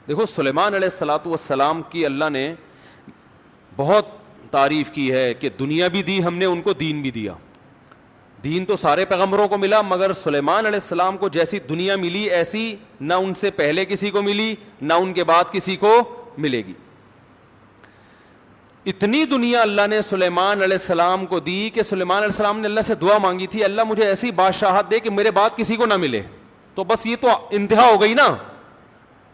دیکھو سلیمان علیہ الصلوۃ والسلام کی اللہ نے بہت تعریف کی ہے کہ دنیا بھی دی ہم نے ان کو، دین بھی دیا. دین تو سارے پیغمبروں کو ملا، مگر سلیمان علیہ السلام کو جیسی دنیا ملی ایسی نہ ان سے پہلے کسی کو ملی نہ ان کے بعد کسی کو ملے گی. اتنی دنیا اللہ نے سلیمان علیہ السلام کو دی کہ سلیمان علیہ السلام نے اللہ سے دعا مانگی تھی، اللہ مجھے ایسی بادشاہت دے کہ میرے بعد کسی کو نہ ملے. تو بس یہ تو انتہا ہو گئی نا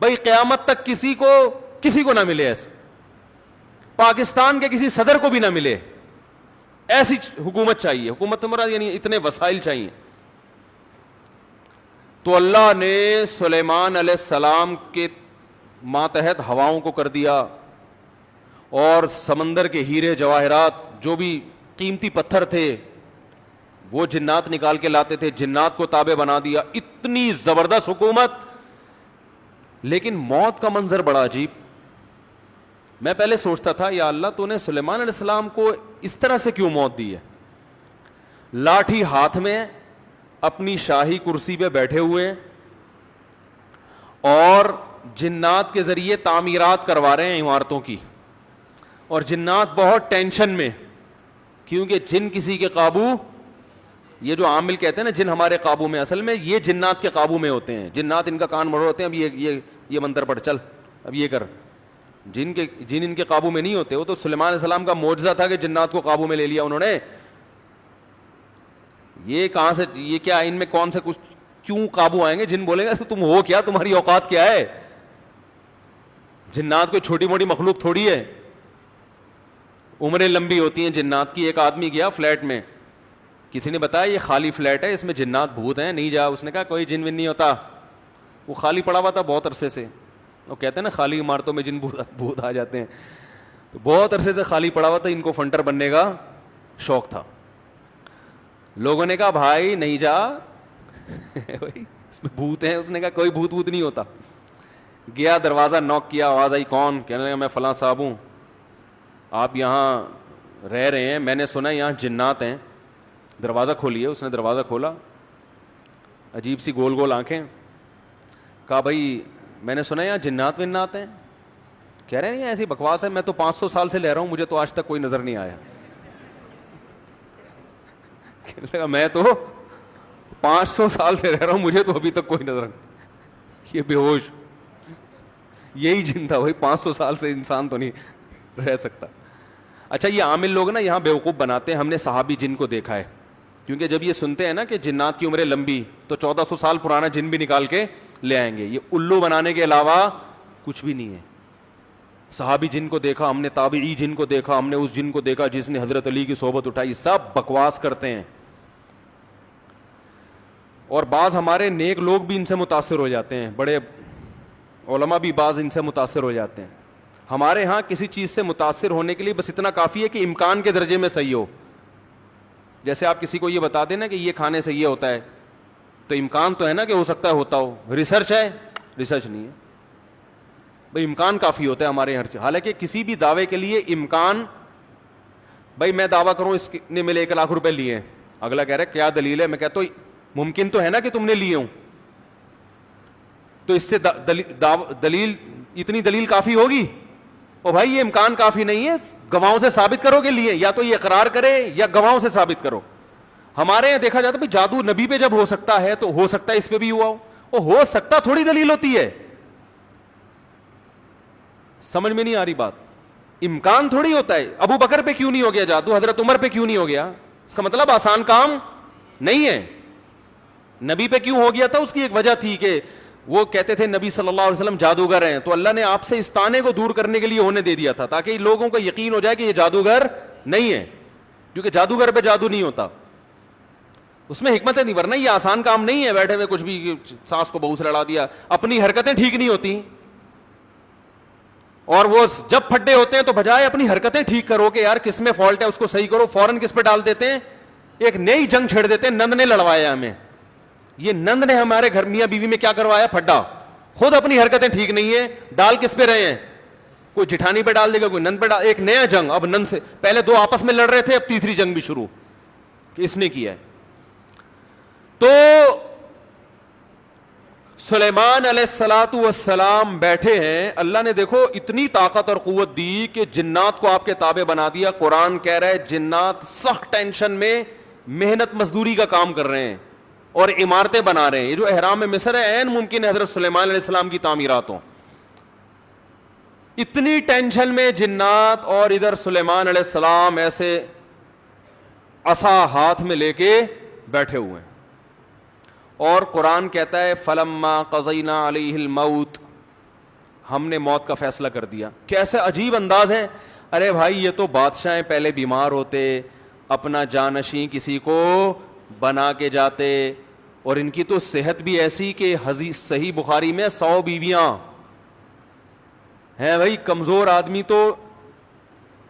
بھائی، قیامت تک کسی کو نہ ملے، ایسے پاکستان کے کسی صدر کو بھی نہ ملے، ایسی حکومت چاہیے. حکومت مراد یعنی اتنے وسائل چاہیے. تو اللہ نے سلیمان علیہ السلام کے ماتحت ہواؤں کو کر دیا، اور سمندر کے ہیرے جواہرات جو بھی قیمتی پتھر تھے وہ جنات نکال کے لاتے تھے، جنات کو تابع بنا دیا. اتنی زبردست حکومت. لیکن موت کا منظر بڑا عجیب. میں پہلے سوچتا تھا یا اللہ تو نے سلیمان علیہ السلام کو اس طرح سے کیوں موت دی ہے؟ لاٹھی ہاتھ میں، اپنی شاہی کرسی پہ بیٹھے ہوئے، اور جنات کے ذریعے تعمیرات کروا رہے ہیں عمارتوں کی. اور جنات بہت ٹینشن میں، کیونکہ جن کسی کے قابو، یہ جو عامل کہتے ہیں نا جن ہمارے قابو میں، اصل میں یہ جنات کے قابو میں ہوتے ہیں. جنات ان کا کان مروڑ ہوتے ہیں، اب یہ منتر پڑھ، چل اب یہ کر. جن ان کے قابو میں نہیں ہوتے. وہ تو سلیمان علیہ السلام کا معجزہ تھا کہ جنات کو قابو میں لے لیا انہوں نے. یہ کہاں سے، یہ کیا ان میں کون سے کچھ کیوں قابو آئیں گے؟ جن بولیں گے تم ہو کیا، تمہاری اوقات کیا ہے؟ جنات کوئی چھوٹی موٹی مخلوق تھوڑی ہے، عمریں لمبی ہوتی ہیں جنات کی. ایک آدمی گیا فلیٹ میں، کسی نے بتایا یہ خالی فلیٹ ہے، اس میں جنات بھوت ہیں، نہیں جا. اس نے کہا کوئی جن ون نہیں ہوتا. وہ خالی پڑا ہوا تھا بہت عرصے سے. وہ کہتے ہیں نا خالی عمارتوں میں جن بھوت آ جاتے ہیں. تو بہت عرصے سے خالی پڑا ہوا تھا، ان کو فنٹر بننے کا شوق تھا. لوگوں نے کہا بھائی نہیں جا اس میں بھوت ہیں. اس نے کہا کوئی بھوت نہیں ہوتا. گیا دروازہ نوک کیا، آواز آئی کون؟ کہنے لگا میں فلاں صاحب ہوں، آپ یہاں رہ رہے ہیں، میں نے سنا یہاں جنات ہیں، دروازہ کھولیے. اس نے دروازہ کھولا، عجیب سی گول گول آنکھیں. کہا بھائی میں نے سنا یہاں جنات ونات ہیں. کہہ رہے نہیں ایسی بکواس ہے، میں تو 500 سال سے رہ رہا ہوں، مجھے تو آج تک کوئی نظر نہیں آیا. کہنے لگا میں تو 500 سال سے رہ رہا ہوں، مجھے تو ابھی تک کوئی نظر نہیں. یہ بے ہوش یہی جن تھا بھائی، 500 سال سے انسان تو نہیں رہ سکتا. اچھا یہ عامل لوگ نا یہاں بیوقوف بناتے ہیں. ہم نے صحابی جن کو دیکھا ہے، کیونکہ جب یہ سنتے ہیں نا کہ جنات کی عمریں لمبی، تو 1400 سال پرانا جن بھی نکال کے لے آئیں گے. یہ الو بنانے کے علاوہ کچھ بھی نہیں ہے. صحابی جن کو دیکھا ہم نے، تابعی جن کو دیکھا ہم نے، اس جن کو دیکھا جس نے حضرت علی کی صحبت اٹھائی. سب بکواس کرتے ہیں. اور بعض ہمارے نیک لوگ بھی ان سے متاثر ہو جاتے ہیں، بڑے علماء بھی بعض ان سے متاثر ہو جاتے ہیں. ہمارے ہاں کسی چیز سے متاثر ہونے کے لیے بس اتنا کافی ہے کہ امکان کے درجے میں صحیح ہو. جیسے آپ کسی کو یہ بتا دیں نا کہ یہ کھانے سے یہ ہوتا ہے، تو امکان تو ہے نا کہ ہو سکتا ہے ہوتا ہو. ریسرچ ہے؟ ریسرچ نہیں ہے بھائی، امکان کافی ہوتا ہے ہمارے ہر چیز. حالانکہ کسی بھی دعوے کے لیے امکان، بھائی میں دعویٰ کروں اس نے ملے 1 لاکھ روپے لیے ہیں، اگلا کہہ رہا ہے کیا دلیل ہے؟ میں کہتا ہوں ممکن تو ہے نا کہ تم نے لیے ہوں، تو اس سے دلیل، اتنی دلیل کافی ہوگی؟ او بھائی یہ امکان کافی نہیں ہے، گواہوں سے ثابت کرو کہ لیے. یا تو یہ اقرار کرے یا گواہوں سے ثابت کرو. ہمارے یہاں دیکھا جاتا ہے جادو نبی پہ جب ہو سکتا ہے تو ہو سکتا ہے اس پہ بھی ہوا ہو. ہو سکتا تھوڑی دلیل ہوتی ہے. سمجھ میں نہیں آ رہی بات. امکان تھوڑی ہوتا ہے. ابو بکر پہ کیوں نہیں ہو گیا جادو، حضرت عمر پہ کیوں نہیں ہو گیا؟ اس کا مطلب آسان کام نہیں ہے. نبی پہ کیوں ہو گیا تھا؟ اس کی ایک وجہ تھی کہ وہ کہتے تھے نبی صلی اللہ علیہ وسلم جادوگر ہیں، تو اللہ نے آپ سے اس طعنے کو دور کرنے کے لیے ہونے دے دیا تھا، تاکہ لوگوں کو یقین ہو جائے کہ یہ جادوگر نہیں ہے، کیونکہ جادوگر پہ جادو نہیں ہوتا. اس میں حکمتیں نہیں، ورنہ یہ آسان کام نہیں ہے بیٹھے ہوئے کچھ بھی سانس کو بہو سے لڑا دیا. اپنی حرکتیں ٹھیک نہیں ہوتی، اور وہ جب پھڈے ہوتے ہیں تو بجائے اپنی حرکتیں ٹھیک کرو کہ یار کس میں فالٹ ہے اس کو صحیح کرو، فوراً کس پہ ڈال دیتے ہیں؟ ایک نئی جنگ چھیڑ دیتے ہیں. نند نے لڑوایا ہمیں، یہ نند نے ہمارے گھر میاں بیوی میں کیا کروایا؟ پھڈا. خود اپنی حرکتیں ٹھیک نہیں ہے، ڈال کس پہ رہے ہیں؟ کوئی جٹھانی پہ ڈال دے گا، کوئی نند پہ ڈال. ایک نیا جنگ. اب نند سے پہلے 2 آپس میں لڑ رہے تھے، اب تیسری جنگ بھی شروع اس نے کیا ہے. تو سلیمان علیہ الصلوۃ والسلام بیٹھے ہیں, اللہ نے دیکھو اتنی طاقت اور قوت دی کہ جنات کو آپ کے تابع بنا دیا. قرآن کہہ رہا ہے جنات سخت ٹینشن میں محنت مزدوری کا کام کر رہے ہیں اور عمارتیں بنا رہے ہیں. یہ جو احرام مصر ہے عین ممکن ہے حضرت سلیمان علیہ السلام کی تعمیرات ہوں. اتنی ٹینشن میں جنات, اور ادھر سلیمان علیہ السلام ایسے عصا ہاتھ میں لے کے بیٹھے ہوئے ہیں. اور قرآن کہتا ہے فلما قضینا علیہ الموت, ہم نے موت کا فیصلہ کر دیا. کیسے عجیب انداز ہے. ارے بھائی یہ تو بادشاہ پہلے بیمار ہوتے, اپنا جانشین کسی کو بنا کے جاتے, اور ان کی تو صحت بھی ایسی کہ حدیث صحیح بخاری میں 100 بیویاں ہیں. بھائی کمزور آدمی تو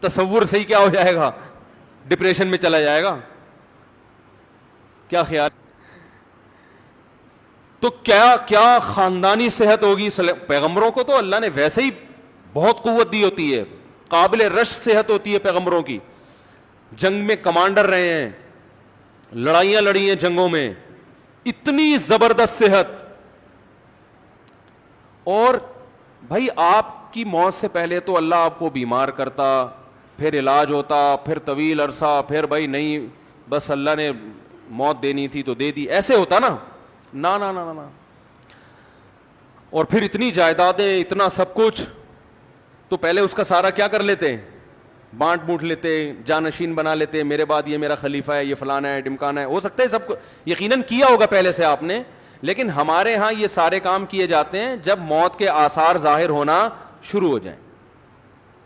تصور صحیح کیا ہو جائے گا, ڈپریشن میں چلا جائے گا. کیا خیال؟ تو کیا کیا خاندانی صحت ہوگی. پیغمبروں کو تو اللہ نے ویسے ہی بہت قوت دی ہوتی ہے, قابل رش صحت ہوتی ہے پیغمبروں کی. جنگ میں کمانڈر رہے ہیں, لڑائیاں لڑی ہیں جنگوں میں, اتنی زبردست صحت. اور بھائی آپ کی موت سے پہلے تو اللہ آپ کو بیمار کرتا, پھر علاج ہوتا, پھر طویل عرصہ, پھر بھائی نہیں بس اللہ نے موت دینی تھی تو دے دی, ایسے ہوتا نا. نا نا نا نا. اور پھر اتنی جائیدادیں, اتنا سب کچھ, تو پہلے اس کا سارا کیا کر لیتے, بانٹ بوٹ لیتے, جانشین بنا لیتے, میرے بعد یہ میرا خلیفہ ہے, یہ فلانا ہے, ڈمکانا ہے. ہو سکتا ہے سب کو یقیناً کیا ہوگا پہلے سے آپ نے, لیکن ہمارے ہاں یہ سارے کام کیے جاتے ہیں جب موت کے آثار ظاہر ہونا شروع ہو جائیں.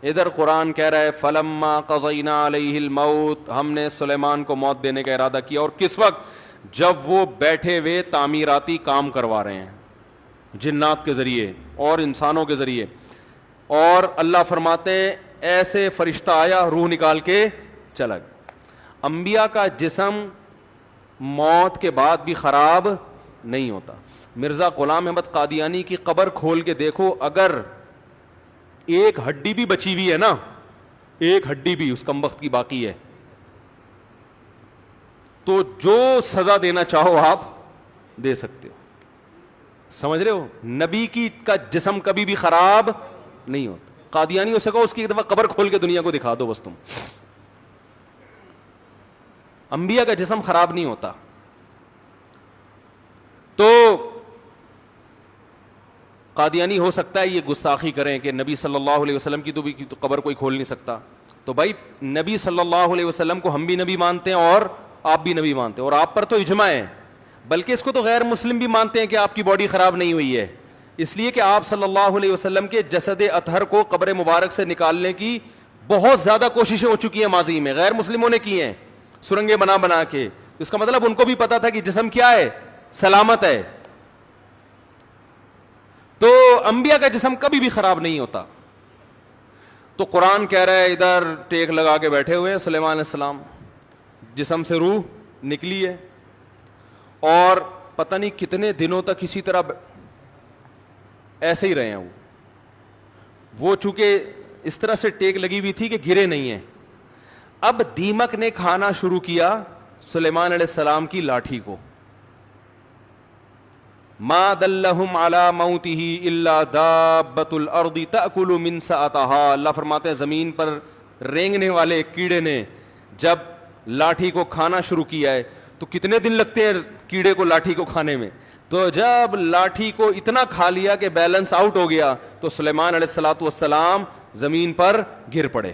ادھر قرآن کہہ رہا ہے فلما قضینا علیہ الموت, ہم نے سلیمان کو موت دینے کا ارادہ کیا. اور کس وقت؟ جب وہ بیٹھے ہوئے تعمیراتی کام کروا رہے ہیں جنات کے ذریعے اور انسانوں کے ذریعے. اور اللہ فرماتے ہیں ایسے فرشتہ آیا, روح نکال کے چلا گیا. انبیاء کا جسم موت کے بعد بھی خراب نہیں ہوتا. مرزا غلام احمد قادیانی کی قبر کھول کے دیکھو, اگر ایک ہڈی بھی بچی ہوئی ہے نا, ایک ہڈی بھی اس کمبخت کی باقی ہے, تو جو سزا دینا چاہو آپ دے سکتے ہو. سمجھ رہے ہو؟ نبی کی کا جسم کبھی بھی خراب نہیں ہوتا. قادیانی ہو سکا اس کی ایک دفعہ قبر کھول کے دنیا کو دکھا دو بس تم. انبیاء کا جسم خراب نہیں ہوتا. تو قادیانی ہو سکتا ہے یہ گستاخی کریں کہ نبی صلی اللہ علیہ وسلم کی تو قبر کوئی کھول نہیں سکتا. تو بھائی نبی صلی اللہ علیہ وسلم کو ہم بھی نبی مانتے ہیں اور آپ بھی نبی مانتے ہیں, اور آپ پر تو اجماع ہے, بلکہ اس کو تو غیر مسلم بھی مانتے ہیں کہ آپ کی باڈی خراب نہیں ہوئی ہے, اس لیے کہ آپ صلی اللہ علیہ وسلم کے جسد اطہر کو قبر مبارک سے نکالنے کی بہت زیادہ کوششیں ہو چکی ہیں ماضی میں, غیر مسلموں نے کی ہیں سرنگیں بنا بنا کے. اس کا مطلب ان کو بھی پتا تھا کہ جسم کیا ہے, سلامت ہے. تو انبیاء کا جسم کبھی بھی خراب نہیں ہوتا. تو قرآن کہہ رہا ہے ادھر ٹیک لگا کے بیٹھے ہوئے سلیمان علیہ السلام, جسم سے روح نکلی ہے, اور پتہ نہیں کتنے دنوں تک اسی طرح ایسے ہی رہے ہیں. وہ چونکہ اس طرح سے ٹیک لگی ہوئی تھی کہ گرے نہیں ہیں. اب دیمک نے کھانا شروع کیا سلیمان علیہ السلام کی لاٹھی کو. ما دلہم علی موتہ الا دابۃ الارض تأکل من سأتہا. اللہ فرماتے ہیں زمین پر رینگنے والے کیڑے نے جب لاٹھی کو کھانا شروع کیا ہے, تو کتنے دن لگتے ہیں کیڑے کو لاٹھی کو کھانے میں. تو جب لاٹھی کو اتنا کھا لیا کہ بیلنس آؤٹ ہو گیا, تو سلیمان علیہ الصلوۃ والسلام زمین پر گر پڑے.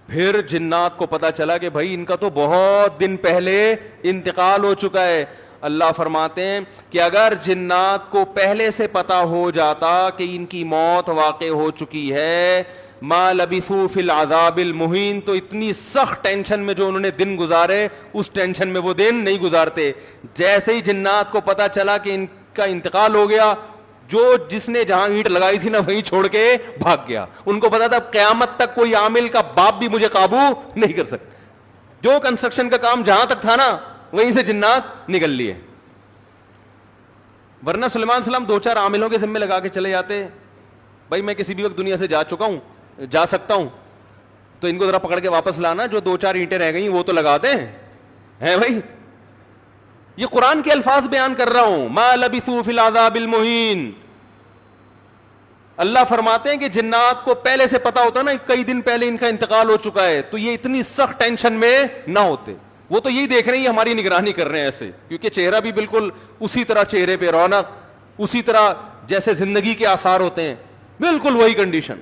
پھر جنات کو پتا چلا کہ بھائی ان کا تو بہت دن پہلے انتقال ہو چکا ہے. اللہ فرماتے ہیں کہ اگر جنات کو پہلے سے پتا ہو جاتا کہ ان کی موت واقع ہو چکی ہے, ما لبثوا فی العذاب المہین, تو اتنی سخت ٹینشن میں جو انہوں نے دن گزارے اس ٹینشن میں وہ دن نہیں گزارتے. جیسے ہی جنات کو پتا چلا کہ ان کا انتقال ہو گیا, جس نے جہاں اینٹ لگائی تھی نا وہیں چھوڑ کے بھاگ گیا. ان کو پتا تھا قیامت تک کوئی عامل کا باپ بھی مجھے قابو نہیں کر سکتا. جو کنسٹرکشن کا کام جہاں تک تھا نا وہیں سے جنات نکل لیے. ورنہ سلیمان علیہ السلام 2-4 عاملوں کے ذمے لگا کے چلے جاتے, بھائی میں کسی بھی وقت دنیا سے جا چکا ہوں, جا سکتا ہوں, تو ان کو ذرا پکڑ کے واپس لانا, جو 2-4 اینٹیں رہ گئی وہ تو لگا دیں ہیں بھائی. یہ قرآن کے الفاظ بیان کر رہا ہوں. ما لبثوا فی العذاب المہین. اللہ فرماتے ہیں کہ جنات کو پہلے سے پتا ہوتا نا کئی دن پہلے ان کا انتقال ہو چکا ہے, تو یہ اتنی سخت ٹینشن میں نہ ہوتے. وہ تو یہی دیکھ رہے ہیں ہماری نگرانی کر رہے ہیں ایسے, کیونکہ چہرہ بھی بالکل اسی طرح, چہرے پہ رونق اسی طرح جیسے زندگی کے آثار ہوتے ہیں, بالکل وہی کنڈیشن.